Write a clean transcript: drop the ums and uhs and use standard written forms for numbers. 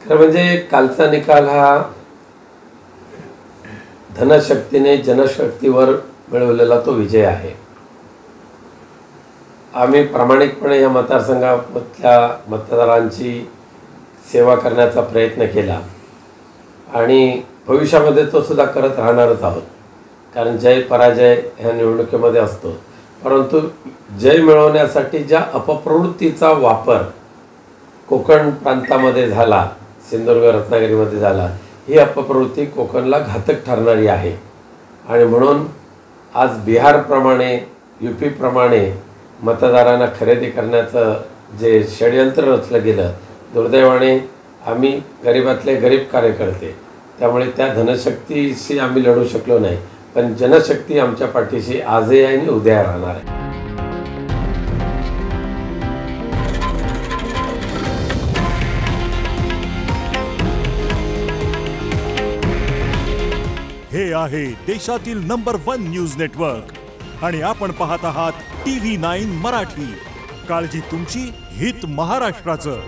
खरं म्हणजे कालचा निकाल हा धनशक्तीने जनशक्तीवर मिळवलेला तो विजय आहे। आम्ही प्रामाणिकपणे या मतदारसंघामधल्या मतदारांची सेवा करण्याचा प्रयत्न केला आणि भविष्यामध्ये तो सुद्धा करत राहणारच आहोत, कारण जय पराजय ह्या निवडणुकीमध्ये असतो। परंतु जय मिळवण्यासाठी ज्या अपप्रवृत्तीचा वापर कोकण प्रांतामध्ये झाला, सिंधुदुर्ग रत्नागिरीमध्ये झाला, ही अपप्रवृत्ती कोकणला घातक ठरणारी आहे। आणि म्हणून आज बिहारप्रमाणे यूपीप्रमाणे मतदारांना खरेदी करण्याचं जे षडयंत्र रचलं गेलं, दुर्दैवाने आम्ही गरिबातले गरीब कार्यकर्ते, त्यामुळे त्या धनशक्तीशी आम्ही लढू शकलो नाही, पण जनशक्ती आमच्या पाठीशी आजही आहे आणि उद्या राहणार आहे। हे आहे देशातील नंबर 1 न्यूज नेटवर्क आणि आपण पाहत आहात TV9 मराठी। काळजी तुमची, हित महाराष्ट्राचं।